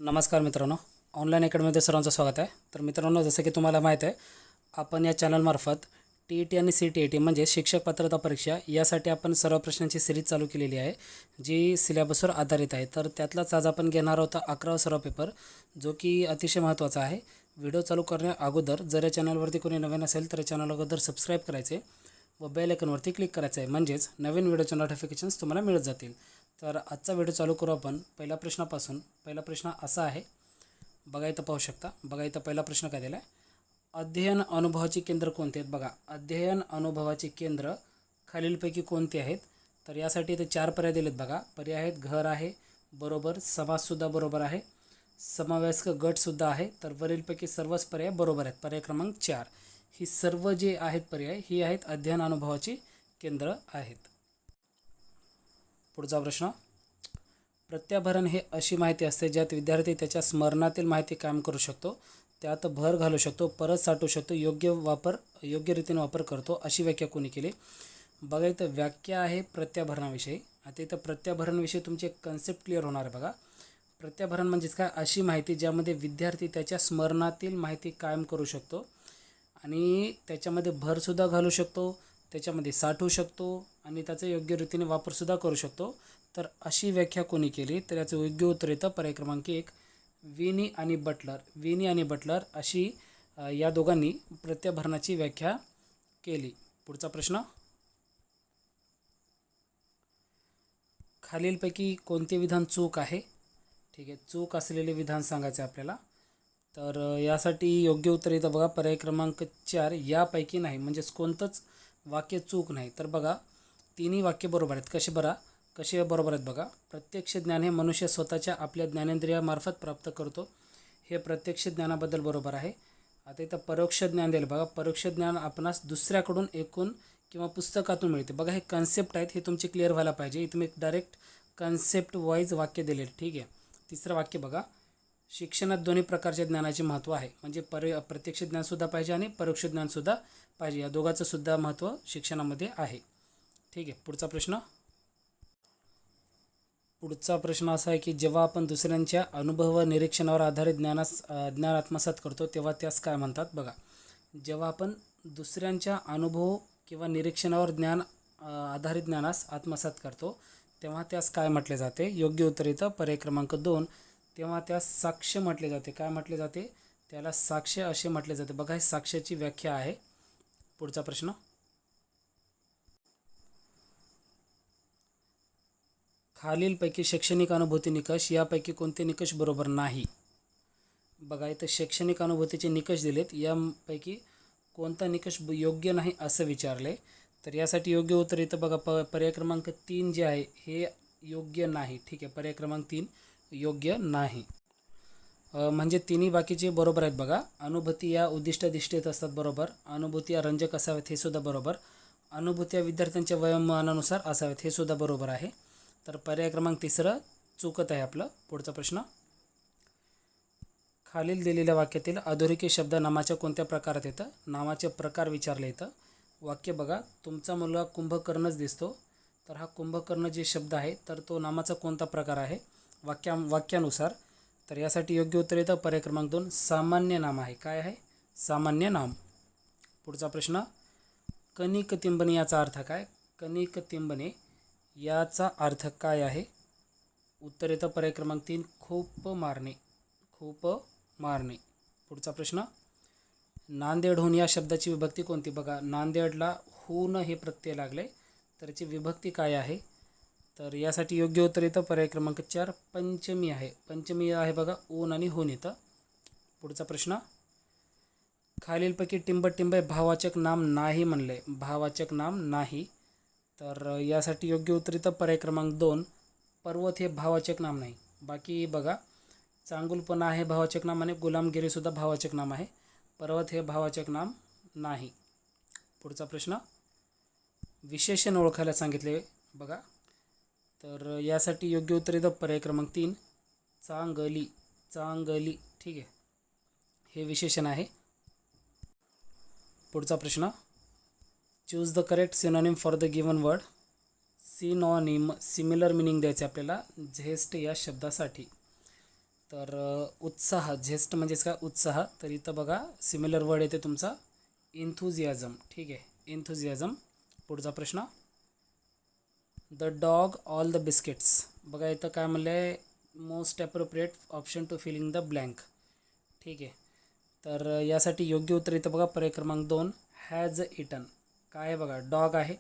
नमस्कार मित्रांनो, ऑनलाईन अकॅडमीमध्ये सर्वांचं स्वागत आहे. तर मित्रांनो, जसं की तुम्हाला माहीत आहे, आपण या चॅनलमार्फत TET आणि CTET म्हणजे शिक्षक पात्रता परीक्षा यासाठी आपण सर्व प्रश्नांची सिरीज चालू केलेली आहे, जी सिलेबसवर आधारित आहे. तर त्यातलाच आज आपण घेणार आहोत 11वा सर्व पेपर, जो की अतिशय महत्त्वाचा आहे. व्हिडिओ चालू करण्या अगोदर जर या चॅनलवरती कोणी नवीन असेल तर चॅनल अगोदर सबस्क्राईब करायचे व बेल आयकॉनवरती क्लिक करायचं आहे, म्हणजेच नवीन व्हिडिओचे नोटिफिकेशन्स तुम्हाला मिळत जातील. तर आजचा व्हिडिओ चालू करू आपण पहिल्या प्रश्नापासून. पहिला प्रश्न असा आहे, बघा इथं पाहू शकता. बघा इथं पहिला प्रश्न काय दिला आहे, अध्ययन अनुभवाची केंद्र कोणते आहेत. बघा, अध्ययन अनुभवाची केंद्र खालीलपैकी कोणती आहेत. तर यासाठी इथे 4 पर्याय दिलेत. बघा, पर्याय आहेत घर आहे बरोबर, समाजसुद्धा बरोबर आहे, समवयस्क गटसुद्धा आहे. तर वरीलपैकी सर्वच पर्याय बरोबर आहेत. पर्याय क्रमांक 4 ही सर्व जे आहेत पर्याय ही आहेत अध्ययन अनुभवाची केंद्र आहेत. पुढचा प्रश्न, प्रत्याभरण हे अशी माहिती असते ज्यात विद्यार्थी त्याच्या स्मरणातील माहिती कायम करू शकतो, त्यात भर घालू शकतो, परत साठवू शकतो, योग्य रीतीने वापर करतो, अशी व्याख्या कोणी केली. बघा इथं व्याख्या आहे प्रत्याभरणाविषयी. आता इथं प्रत्याभरणविषयी तुमची कन्सेप्ट क्लिअर होणार आहे. बघा, प्रत्याभरण म्हणजेच काय, अशी माहिती ज्यामध्ये विद्यार्थी त्याच्या स्मरणातील माहिती कायम करू शकतो आणि त्याच्यामध्ये भरसुद्धा घालू शकतो, त्याच्यामध्ये साठवू शकतो आणि त्याचा योग्य रीतीने वापरसुद्धा करू शकतो. तर अशी व्याख्या कोणी केली. तर याचं योग्य उत्तर येतं पर्याय क्रमांक 1 विनी आणि बटलर. विनी आणि बटलर अशी या दोघांनी प्रत्याभरणाची व्याख्या केली. पुढचा प्रश्न, खालीलपैकी कोणते विधान चूक आहे. ठीक आहे, चूक असलेले विधान सांगायचे आपल्याला. तर यासाठी योग्य उत्तर येतं बघा पर्याय क्रमांक 4 यापैकी नाही, म्हणजेच कोणतंच वाक्य चूक नाही. तर बघा, तिन्ही वाक्य बरोबर आहेत. कसे बरोबर आहेत बघा. प्रत्यक्ष ज्ञान हे मनुष्य स्वतःच्या आपल्या ज्ञानेंद्रियामार्फत प्राप्त करतो, हे प्रत्यक्ष ज्ञानाबद्दल बरोबर आहे. आता इथं परोक्ष ज्ञान दिलं. बघा, परोक्ष ज्ञान आपणास दुसऱ्याकडून ऐकून किंवा पुस्तकातून मिळते. बघा, हे कन्सेप्ट आहेत, हे तुमचे क्लिअर व्हायला पाहिजे. इथं मी डायरेक्ट कन्सेप्ट वाईज वाक्य दिलेले. ठीक आहे. तिसरं वाक्य बघा, शिक्षणात दोन्ही प्रकारच्या ज्ञानाचे महत्त्व आहे, म्हणजे प्रत्यक्ष ज्ञानसुद्धा पाहिजे आणि परोक्ष ज्ञानसुद्धा पाहिजे. या दोघांचं सुद्धा महत्त्व शिक्षणामध्ये आहे. ठीक आहे. पुढचा प्रश्न असा आहे की जेव्हा आपण दुसऱ्यांच्या अनुभव व निरीक्षणावर आधारित ज्ञान आत्मसात करतो तेव्हा त्यास काय म्हणतात. बघा, जेव्हा आपण दुसऱ्यांच्या अनुभव किंवा निरीक्षणावर आधारित ज्ञानास आत्मसात करतो तेव्हा त्यास काय म्हटले जाते. योग्य उत्तर येतं पर्याय क्रमांक 2 तेव्हा त्यास साक्ष्य म्हटले जाते. काय म्हटले जाते, त्याला साक्ष्य असे म्हटले जाते. बघा, ही साक्ष्याची व्याख्या आहे. पुढचा प्रश्न, खालीलपैकी शैक्षणिक अनुभूती निकष यापैकी कोणते निकष बरोबर नाही. बघा, इथं शैक्षणिक अनुभूतीचे निकष दिलेत, यापैकी कोणता निकष योग्य नाही असं विचारले. तर यासाठी योग्य उत्तर येतं बघा पर्याय क्रमांक 3 जे आहे हे योग्य नाही. ठीक आहे, पर्याय क्रमांक 3 योग्य नाही. म्हणजे तिन्ही बाकीचे बरोबर आहेत. बघा, अनुभूती या उद्दिष्टनिष्ठित असतात बरोबर, अनुभूती या रंजक असाव्यात हे सुद्धा बरोबर, अनुभूती या विद्यार्थ्यांच्या वयोमानानुसार असाव्यात हे सुद्धा बरोबर आहे. तर पर्याय क्रमांक 3 चुकत आहे आपलं. पुढचा प्रश्न, खालील दिलेल्या वाक्यातील अधोरेखित शब्द नामाच्या कोणत्या प्रकारात येतं. नामाचे प्रकार विचारले येतं. वाक्य बघा, तुमचा मुलगा कुंभकर्णच दिसतो. तर हा कुंभकर्ण जे शब्द आहे तर तो नामाचा कोणता प्रकार आहे वाक्यानुसार. तर यासाठी योग्य उत्तर येतं पर्याय क्रमांक 2 सामान्य नाम आहे. काय आहे, सामान्य नाम. पुढचा प्रश्न, कणिक तिंबणे याचा अर्थ काय. कणिक तिंबणे याचा अर्थ काय आहे. उत्तर येतं पर्याय क्रमांक 3 खूप मारणे. खूप मारणे. पुढचा प्रश्न, नांदेडहून या शब्दाची विभक्ती कोणती. बघा, नांदेडला हून हे प्रत्यय लागले, तर याची विभक्ती काय आहे. तर यासाठी योग्य उत्तर येतं पर्याय क्रमांक 4 पंचमी आहे. पंचमी आहे बघा, ऊन आणि हून येतं. पुढचा प्रश्न, खालीलपैकी टिंब हे भाववाचक नाम नाही म्हणले. भाववाचक नाम नाही. तर यासाठी योग्य उत्तर येतं पर्याय क्रमांक 2 पर्वत हे भाववाचक नाम नाही. बाकी बघा, चांगुलपणा आहे भाववाचक नाम आणि गुलामगिरीसुद्धा भाववाचक नाम आहे. पर्वत हे भाववाचक नाम नाही. पुढचा प्रश्न, विशेषण ओळखायला सांगितले. बघा, तर यासाठी योग्य उत्तर येतं पर्याय क्रमांक 3 चांगली. चांगली. ठीक आहे, हे विशेषण आहे. पुढचा प्रश्न, choose the correct synonym for the given word. Synonym similar meaning द्यायचे आपल्याला झेस्ट या शब्दासाठी. तर उत्साह, झेस्ट म्हणजेच काय उत्साह, तर इथं बघा सिमिलर वर्ड येते तुमचा इन्थुझियाझम. ठीक आहे, इन्थुझियाझम. पुढचा प्रश्न, the dog all the biscuits. बघा इथं काय म्हणलं आहे, most appropriate option to filling the blank. ठीक आहे, तर यासाठी योग्य उत्तर इथं बघा पर्याय क्रमांक 2 हॅज इटन. काय आहे बघा, डॉग आहे,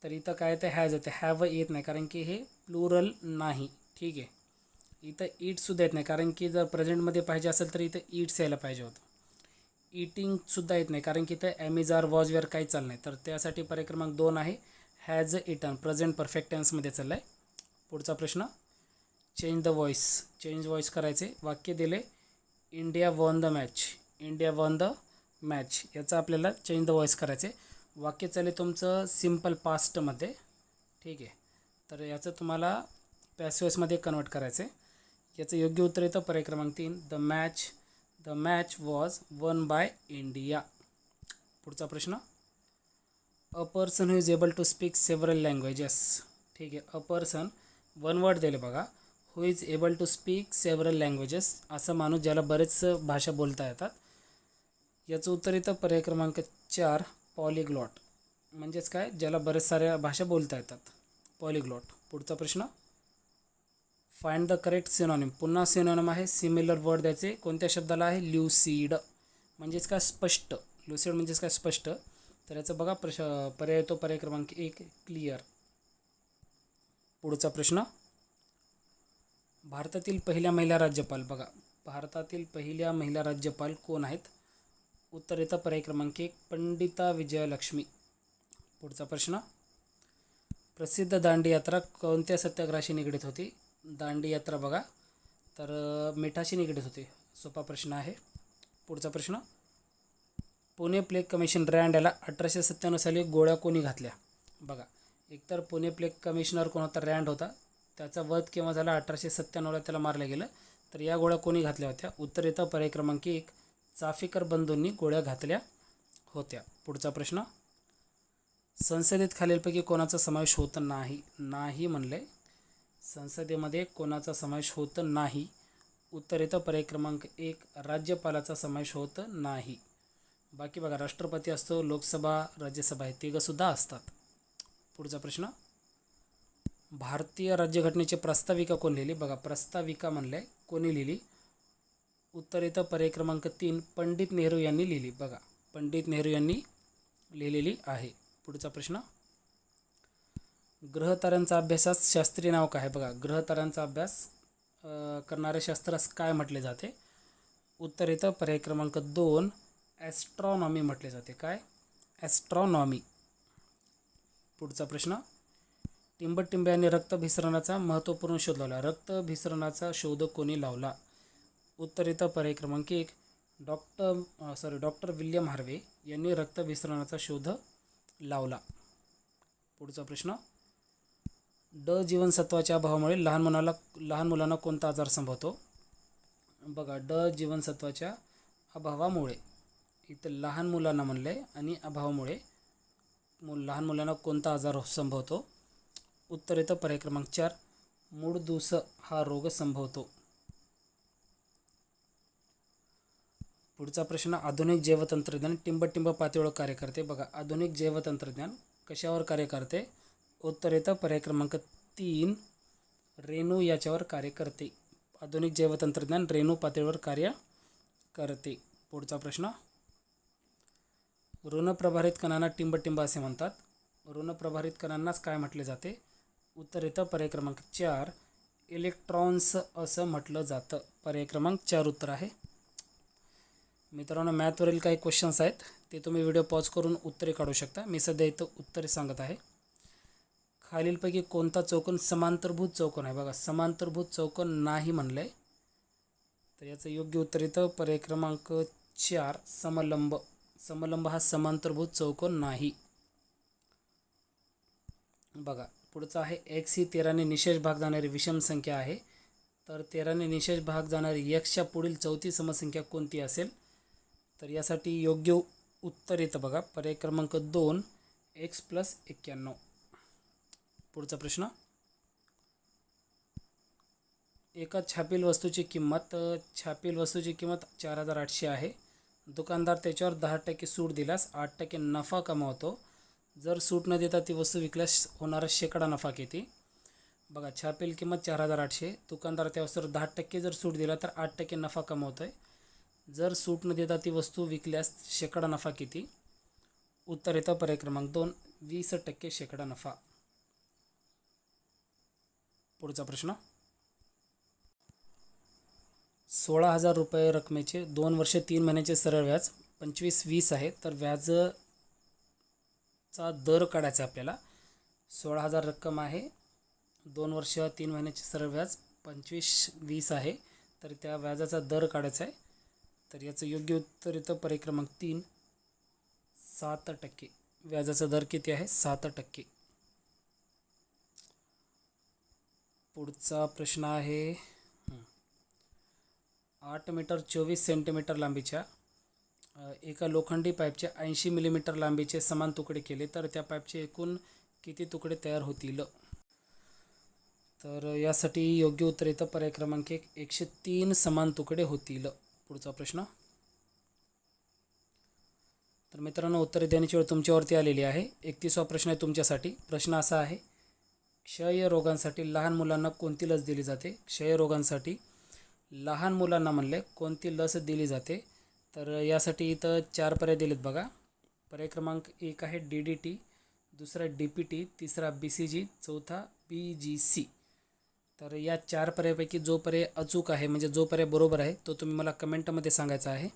तर इथं काय येतं हॅज येते, हॅव येत नाही कारण की हे प्लुरल नाही. ठीक आहे, इथं ईटसुद्धा येत नाही कारण की जर प्रेझेंटमध्ये पाहिजे असेल तर इथं ईट्स यायला पाहिजे होतं. ईटिंगसुद्धा येत नाही कारण की इथं ॲमेझार वॉजवेअर काही चाललं नाही, तर त्यासाठी पर्याय क्रमांक 2 आहे हॅज इटन, प्रेझेंट परफेक्ट टेन्समध्ये चाललं आहे. पुढचा प्रश्न, change the voice. Change voice करायचे. वाक्य दिले, India won the match. India won the match याचं आपल्याला चेंज द व्हॉइस करायचे. वाक्य चालेल तुमचं सिम्पल पास्टमध्ये. ठीक आहे, तर याचं तुम्हाला पॅसिव्हमध्ये कन्वर्ट करायचं आहे. याचं योग्य उत्तर येतं पर्याय क्रमांक 3 the match was won by India. पुढचा प्रश्न, a person who is able to speak several languages. ठीक आहे, अ पर्सन वन वर्ड दिले बघा, who is able to speak several languages, असं माणूस ज्याला बरेच भाषा बोलता येतात. याचं उत्तर येतं पर्याय क्रमांक 4 पॉलिग्लॉट. म्हणजेच काय, ज्याला बरेच साऱ्या भाषा बोलता येतात, पॉलिग्लॉट. पुढचा प्रश्न, फाइंड द करेक्ट सिनॉनिम. पुन्हा सिनॉनिम आहे, सिमिलर वर्ड द्यायचे. कोणत्या शब्दाला आहे, ल्युसीड म्हणजेच काय स्पष्ट. ल्युसीड म्हणजेच काय स्पष्ट, तर याचं बघा पर्याय येतो पर्याय क्रमांक 1 क्लिअर. पुढचा प्रश्न, भारतातील पहिल्या महिला राज्यपाल. बघा भारतातील पहिल्या महिला राज्यपाल कोण आहेत. उत्तर येतं पर्याय क्रमांक 1 पंडिता विजयलक्ष्मी. पुढचा प्रश्न, प्रसिद्ध दांडी यात्रा कोणत्या सत्याग्रहाशी निगडीत होती. दांडी यात्रा बघा तर मिठाशी निगडीत होती. सोपा प्रश्न आहे. पुढचा प्रश्न, पुणे प्लेग कमिशन रँड याला 1897 साली गोळ्या कोणी घातल्या. बघा एकतर पुणे प्लेग कमिशनर कोण होता, रँड होता, त्याचा वध केव्हा झाला, 1897ला त्याला मारलं गेलं. तर या गोळ्या कोणी घातल्या होत्या. उत्तर येतं पर्याय क्रमांक 1 चाफेकर बंधूंनी गोळ्या घातल्या होत्या. पुढचा प्रश्न, संसदेत खालीलपैकी कोणाचा समावेश होत नाही. नाही म्हणले, संसदेमध्ये कोणाचा समावेश होत नाही. उत्तर येतं पर्याय क्रमांक 1 राज्यपालाचा समावेश होत नाही. बाकी बघा राष्ट्रपती असतो, लोकसभा, राज्यसभा हे तिघंसुद्धा असतात. पुढचा प्रश्न, भारतीय राज्यघटनेची प्रस्ताविका कोण लिहिली. बघा प्रस्ताविका म्हणले कोणी लिहिली. उत्तर येतं पर्याय क्रमांक 3 पंडित नेहरू यांनी लिहिली. बघा पंडित नेहरू यांनी लिहिलेली आहे. पुढचा प्रश्न, ग्रहताऱ्यांचा अभ्यासास शास्त्रीय नाव काय आहे. बघा ग्रहताऱ्यांचा अभ्यास करणारे शास्त्रास काय म्हटले जाते. उत्तर येतं पर्याय क्रमांक 2 ॲस्ट्रॉनॉमी म्हटले जाते. काय, ॲस्ट्रॉनॉमी. पुढचा प्रश्न, टिंबटिंब यांनी रक्तभिसरणाचा महत्त्वपूर्ण शोध लावला. रक्तभिसरणाचा शोध कोणी लावला. उत्तर येतं पर्याय क्रमांक 1 डॉक्टर विल्यम हार्वे यांनी रक्तभिसरणाचा शोध लावला. पुढचा प्रश्न, ड जीवनसत्वाच्या अभावामुळे लहान मुलांना कोणता आजार संभवतो. बघा ड जीवनसत्वाच्या अभावामुळे, इथं लहान मुलांना म्हणलं आहे आणि अभावामुळे लहान मुलांना कोणता आजार संभवतो. उत्तर येतं पर्याय क्रमांक 4 मूळदूस हा रोग संभवतो. पुढचा प्रश्न, आधुनिक जैवतंत्रज्ञान टिंबटिंब पातळीवर कार्य करते. बघा आधुनिक जैवतंत्रज्ञान कशावर कार्य करते. उत्तर येतं पर्याय क्रमांक 3 रेणू याच्यावर कार्य करते. आधुनिक जैवतंत्रज्ञान रेणू पातळीवर कार्य करते. पुढचा प्रश्न, ऋणप्रभारित कणांना टिंबटिंब असे म्हणतात. ऋणप्रभारित कणांनाच काय म्हटले जाते. उत्तर येतं पर्याय क्रमांक 4 इलेक्ट्रॉन्स असं म्हटलं जातं. पर्याय क्रमांक 4 उत्तर आहे. मित्रांनो मॅथवरील काही क्वेश्चन्स आहेत ते तुम्ही व्हिडिओ पॉज करून उत्तरे काढू शकता. मी सध्या इथं उत्तरे सांगत आहे. खालीलपैकी कोणता चौकोन समांतरभूत चौकोन आहे. बघा समांतरभूत चौकोन नाही म्हणलं आहे, तर याचं योग्य उत्तर येतं पर्याय क्रमांक 4 समलंब. समलंब हा समांतरभूत चौकोन नाही. बघा पुढचा आहे एक्स ही 13ने निशेष भाग जाणारी विषम संख्या आहे. तर 13ने निशेष भाग जाणारी एक्सच्या पुढील चौथी समसंख्या कोणती असेल. तर यासाठी योग्य उत्तर येतं बघा पर्याय क्रमांक 2 x + 91. पुढचा प्रश्न, एका छापील वस्तूची किंमत 4,800 आहे. दुकानदार त्याच्यावर 10% सूट दिल्यास 8% नफा कमावतो. जर सूट न देता ती वस्तू विकल्यास होणारा शेकडा नफा किती? बघा, छापील किंमत 4,800, दुकानदार त्या वस्तूवर 10% जर सूट दिला तर 8% नफा कमवतो आहे. जर सूट न देता ती वस्तू विकल्यास शेकडा नफा किती? उत्तर येतं पर्याय क्रमांक 2, 20% शेकडा नफा. पुढचा प्रश्न, 16,000 रुपये रकमेचे 2 वर्ष 3 महिन्याचे सरळ व्याज 25-20 आहे. तर व्याजाचा दर काढायचा आपल्याला. 16,000 रक्कम आहे, 2 वर्ष 3 महिन्याचे सरळ व्याज 25-20 आहे. तर त्या व्याजाचा दर काढायचा आहे. तर याचं योग्य उत्तर येतं पर्याय क्रमांक 3, 7%. व्याजाचा दर किती आहे? 7%. पुढचा प्रश्न आहे, 8 मीटर 24 सेंटीमीटर लांबीच्या एका लोखंडी पाईपचे 80 मिलीमीटर लांबीचे समान तुकडे केले तर त्या पाईपचे एकूण किती तुकडे तयार होतील? तर यासाठी योग्य उत्तर येतं पर्याय क्रमांक 1, 103 समान तुकडे होतील. पुढचा प्रश्न, तर मित्रांनो उत्तरे देण्याची वेळ तुमच्यावरती आलेली आहे. 31वा प्रश्न आहे तुमच्यासाठी. प्रश्न असा आहे, क्षयरोगांसाठी लहान मुलांना कोणती लस दिली जाते? क्षयरोगांसाठी लहान मुलांना म्हणले कोणती लस दिली जाते? तर यासाठी इथं 4 पर्याय दिलेत बघा. पर्याय क्रमांक 1 आहे DDT, दुसरा DPT, तिसरा BCG, चौथा BGC. तर या 4 पर्यायापैकी जो पर्याय अचूक आहे, म्हणजे जो पर्याय बरोबर आहे, तो तुम्ही मला कमेंटमध्ये सांगायचा आहे.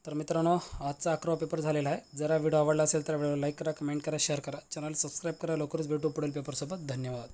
तर मित्रांनो, आजचा 11वा पेपर झालेला आहे. जरा व्हिडिओ आवडला असेल तर व्हिडिओला लाईक करा, कमेंट करा, शेअर करा, चॅनल सबस्क्राईब करा. लवकरच भेटू पुढील पेपरसोबत. धन्यवाद.